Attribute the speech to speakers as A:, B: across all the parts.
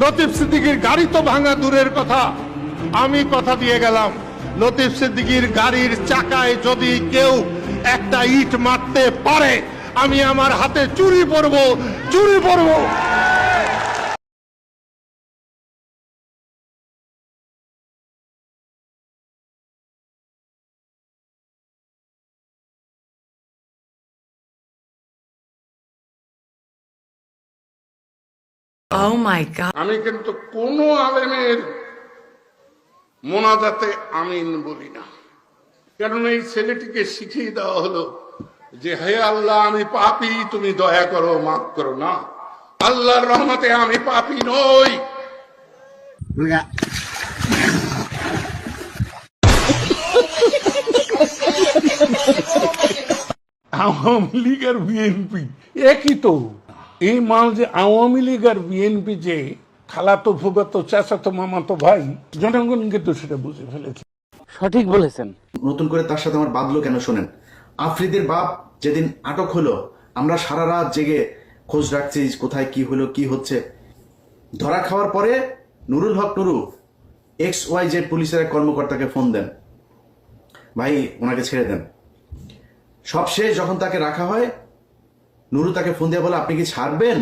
A: লতিফ সিদ্দিকীর গাড়ি তো ভাঙা দূরের কথা, আমি কথা দিয়ে গেলাম লতিফ সিদ্দিকীর গাড়ির চাকায় যদি কেউ একটা ইট মারতে পারে আমি আমার হাতে চুরি পরব।
B: Oh my God!
A: আমি কিন্তু কোনো আলেমের মোনাজাতে আমিন বলি না, কারণ এই ছেলেটিকে শিখিয়ে দেওয়া হলো যে হে আল্লাহ আমি পাপী, তুমি দয়া করো, মাফ করো। না, আল্লাহর রহমতে আমি পাপী নই। আওয়ামী লীগ আর বিএনপি একই তো। এই মাল যে আওয়ামী লীগ আর বিএনপি যে খালাতো ফুফাতো চাচাতো মামাতো ভাই, জনগণ কিন্তু সেটা বুঝে ফেলেছে।
C: সঠিক বলেছেন।
D: নতুন করে তার সাথে আমার বাঁধলো কেন শোনেন। আফ্রিদির বাপ যেদিন আটক হলো আমরা সারা রাত জেগে খোঁজ রাখছি কোথায় কি হলো কি হচ্ছে। ধরা খাওয়ার পরে নুরুল হক নুরু XYZ পুলিশের এক কর্মকর্তাকে ফোন দেন, ভাই ওনাকে ছেড়ে দেন। সব শেষ যখন তাকে রাখা হয়, নুরু তাকে ফোন দিয়ে বলে আপনি কি ছাড়বেন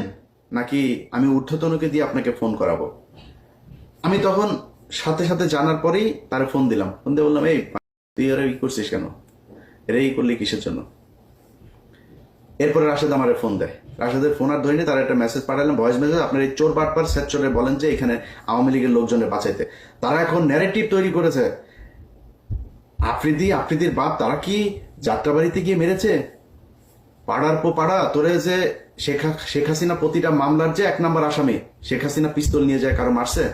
D: নাকি আমি ঊর্ধ্বতনকে দিয়ে আপনাকে ফোন করাবো। আমি তখন সাথে সাথে জানার পরেই তারে ফোন দিলাম, ফোন দিয়ে বললাম এই তুই এরা ই করছিস কেন, এরা ই করলি কিসের জন্য। এরপরে রাশেদ আমারে ফোন দেয়, রাশেদের ফোন আর ধরিনি, তার একটা মেসেজ পাঠালাম, ভয়েস মেসেজ, আপনার এই চোর বাটপার স্বেচ্ছরে বলেন যে এখানে আওয়ামী লীগের লোকজনের বাঁচাইতে। তারা এখন ন্যারেটিভ তৈরি করেছে আফ্রিদির বাপ তারা কি যাত্রাবাড়িতে গিয়ে মেরেছে, পাড়ার পো পাড়া তোরে যে শেখ হাসিনা প্রতিটা মামলার যে 1 নম্বর আসামি, শেখ হাসিনা পিস্তল নিয়ে যায় কারো মারছে।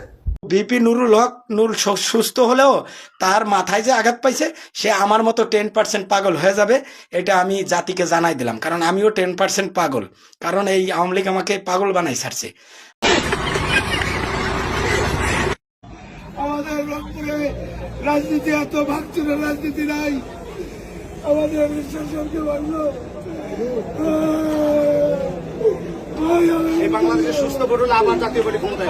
E: বিপি নুরুল হক সুস্থ হলেও তার মাথায় যে আঘাত পাইছে সে আমার মতো 10% পাগল হয়ে যাবে, এটা আমি জাতিকে জানাই দিলাম। কারণ আমিও 10% পাগল, কারণ এই আওয়ামী লীগ আমাকে পাগল বানাই ছাড়ছে।
F: আমাদের রংপুরে রাজনীতি এত ভাঙচুরের রাজনীতি নাই। আমাদের শাসনকে ভাঙলো।
G: এই বাংলাদেশের সুস্থ গঠন আবার জাতীয় পার্টি ক্ষমতায়,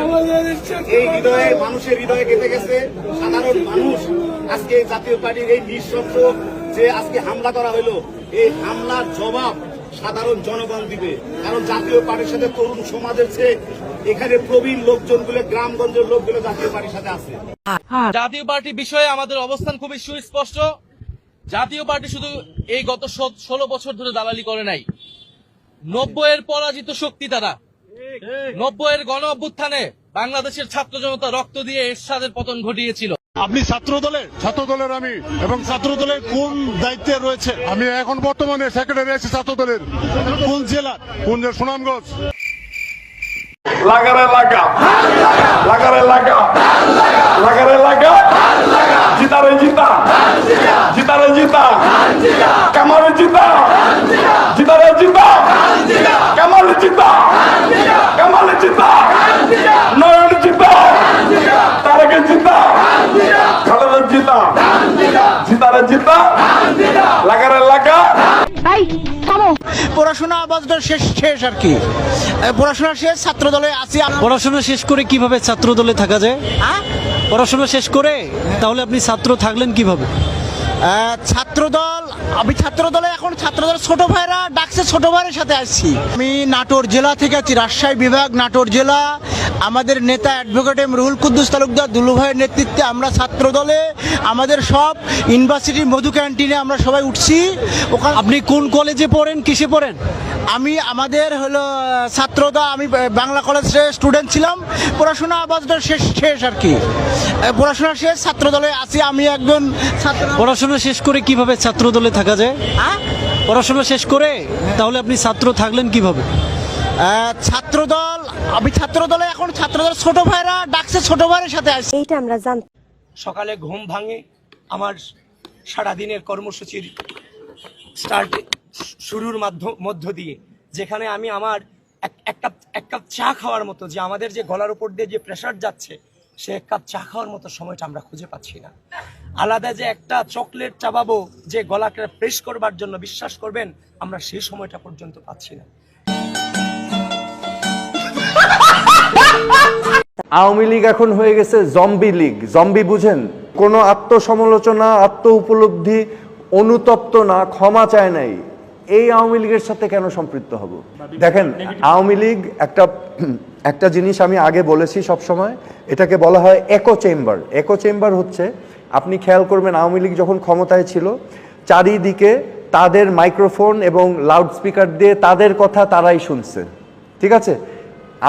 G: এই হৃদয়ে মানুষের হৃদয়ে কেটে গেছে সাধারণ মানুষ। আজকে জাতীয় পার্টির এই নিঃশব্দ যে আজকে হামলা করা হলো, এই হামলার জবাব সাধারণ জনগণ দিবে। কারণ জাতীয় পার্টির সাথে তরুণ সমাজের চেয়ে এখানে প্রবীণ লোকজনগুলো, গ্রামগঞ্জের লোকগুলো জাতীয় পার্টির সাথে আছে।
H: জাতীয় পার্টি বিষয়ে আমাদের অবস্থান খুবই সুস্পষ্ট। জাতীয় পার্টি শুধু এই গত 16 বছর ধরে দালালি করে নাই। 90-এর পরাজিত শক্তি তারা। 90-এর গণ অভ্যুত্থানে বাংলাদেশের ছাত্র জনতা রক্ত দিয়ে এরশাদের পতন ঘটিয়েছিল।
I: আপনি ছাত্র দলের আমি, এবং ছাত্র দলের কোন দায়িত্বে রয়েছে? আমি এখন বর্তমানে সেক্রেটারি আছি ছাত্র দলের। কোন জেলা? সুনামগঞ্জ।
A: লাগারে লাগা, লাগারে লাগা, লাগারে লাগা, জিতারে জিতা, জিতারে জিতা, কামারে জিতা, জিতারে জিতা, কামারে জিতা, কামারে জিতা, নয়ন জিতা, তারেকে জিতা, খালেদা জিতা, জিতারে জিতা, লাগারে লাগা।
E: পড়াশোনা আপাতত শেষ আর কি, পড়াশোনা শেষ, ছাত্র দলে আছি।
C: পড়াশোনা শেষ করে কিভাবে ছাত্র দলে থাকা যায়? পড়াশোনা শেষ করে তাহলে আপনি ছাত্র থাকলেন কিভাবে?
E: আমি ছাত্র দলে এখন ছাত্রদল ছোট ভাইরা ডাকছে, ছোট ভাইয়ের সাথে আসছি। আমি নাটোর জেলা থেকে আছি, রাজশাহী বিভাগ নাটোর জেলা। আমাদের নেতা অ্যাডভোকেট রুহুল কুদ্দুস তালুকদার দুলু ভাইয়ের নেতৃত্বে আমরা ছাত্র দলে আমাদের সব ইউনিভার্সিটির মধু ক্যান্টিনে আমরা সবাই উঠছি। ওখানে
C: আপনি কোন কলেজে পড়েন, কিসে পড়েন?
E: আমি আমাদের হলো ছাত্রদল, আমি বাংলা কলেজের স্টুডেন্ট ছিলাম। পড়াশোনা আপাতত শেষ আর কি, পড়াশোনা শেষ, ছাত্র দলে আছি। আমি একজন ছাত্র।
C: পড়াশোনা শেষ করে কিভাবে ছাত্র দলে থাকা যায়? পড়াশোনা শেষ করে তাহলে আপনি ছাত্র থাকলেন কিভাবে?
E: আমি ছাত্র দলে এখন ছাত্রদল ছোট ভাইরা ডাকছে, ছোট ভাইয়ের সাথে আসছি।
B: এইটা আমরা জানতাম।
E: সকালে ঘুম ভাঙে আমার সারাদিনের কর্মসূচির শুরুর মধ্য দিয়ে, যেখানে আমি আমার এক কাপ চা খাওয়ার মতো, যে আমাদের যে গলার উপর দিয়ে যে প্রেশার যাচ্ছে, সে 1 কাপ চা খাওয়ার মতো সময়টা আমরা খুঁজে পাচ্ছি না। আলাদা যে একটা চকলেট চাবাবো যে গলাকে প্রেস করবার জন্য, বিশ্বাস করবেন আমরা সেই সময়টা পর্যন্ত পাচ্ছি না।
J: আওয়ামী লীগ এখন হয়ে গেছে জম্বি লীগ। জম্বি বুঝেন? কোনো আত্মসমালোচনা, আত্ম উপলব্ধি, অনুতপ্ত না, ক্ষমা চায় নাই। এই আওয়ামী লীগের সাথে কেন সম্পৃক্ত হব? দেখেন, আওয়ামী লীগ একটা জিনিস আমি আগে বলেছি সব সময়, এটাকে বলা হয় একো চেম্বার। একো চেম্বার হচ্ছে, আপনি খেয়াল করবেন আওয়ামী লীগ যখন ক্ষমতায় ছিল, চারিদিকে তাদের মাইক্রোফোন এবং লাউড স্পিকার দিয়ে তাদের কথা তারাই শুনছে। ঠিক আছে?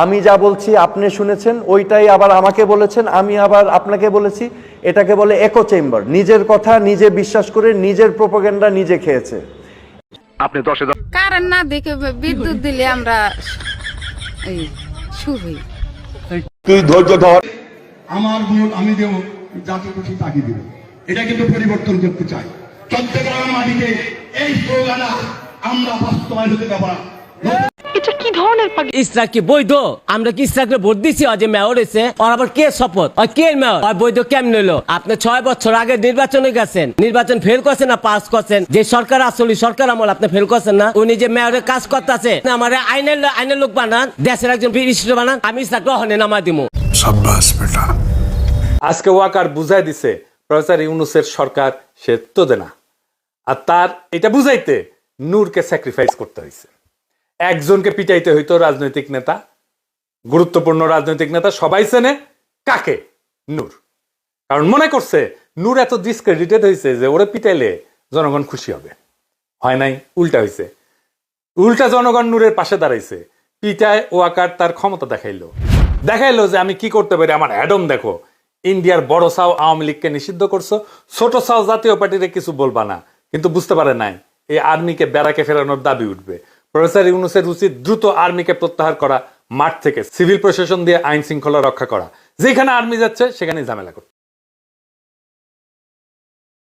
J: আমি যা বলছি আপনি শুনেছেন, ওইটাই আবার আমাকে বলেছেন, আমি আবার আপনাকে বলেছি। এটাকে বলে একো চেম্বার। নিজের কথা নিজে বিশ্বাস করে নিজের প্রোপাগান্ডা নিজে খেয়েছে।
K: কারণ না দেখে বিদ্যুৎ দিলে আমরা এই শুভ হই।
I: তুই ধৈর্য ধর।
F: আমার ভোট আমি দেবো, জাতীয় পার্টি তাকে দেব। এটা কিন্তু পরিবর্তন করতে চাই। চট্টগ্রামের মাটিতে এই স্লোগানা আমরা বাস্তবায়ন হতে দেব না।
L: ইসরাক কি বৈধ? আমরা কি ইসরাককে ভোট দিছি যে মেয়র হয়েছে? আর আবার কে শপথ? আর কে মেয়র? আর বৈধ কেমন হলো? আপনি 6 বছর আগে নির্বাচনে গেছেন, নির্বাচন ফেল করছেন না পাস করছেন? যে সরকার আসলে সরকার আমল আপনি ফেল করছেন না? উনি যে মেয়রের কাজ করতেছে, আমার আইনের লোক বানান, দেশের একজন বিশিষ্ট বানান, আমি ইসরাক গ্রহণে নামা দিব।
M: আজকে ওয়াকার বুঝাই দিছে প্রফেসর ইউনূসের সরকার সে তো দেনা, আর তার এটা বুঝাইতে নূরকে স্যাক্রিফাইস করতে হয়েছে। একজনকে পিটাইতে হইতো রাজনৈতিক নেতা, গুরুত্বপূর্ণ রাজনৈতিক নেতা, সবাই চেনে কাকে? নূর। কারণ মনে করছে নূর এত ডিসক্রেডিটেড হয়েছে যে ওরে পিটাইলে জনগণ খুশি হবে। হয় নাই, উল্টা হয়েছে। উল্টা জনগণ নূরের পাশে দাঁড়াইছে। পিটায় ওয়াকার তার ক্ষমতা দেখাইলো যে আমি কি করতে পারি, আমার অ্যাডম দেখো। ইন্ডিয়ার বড় সাও আওয়ামী লীগকে নিষিদ্ধ করছো, ছোট সাও জাতীয় পার্টিরে কিছু বলবা না। কিন্তু বুঝতে পারে নাই এই আর্মিকে ব্যারাকে ফেরানোর দাবি উঠবে। প্রফেসর ইউনূসের উচিত দ্রুত আর্মিকে প্রত্যাহার করা, মাঠ থেকে সিভিল প্রশাসন দিয়ে আইন শৃঙ্খলা রক্ষা করা। যেখানে আর্মি যাচ্ছে সেখানে ঝামেলা করতে।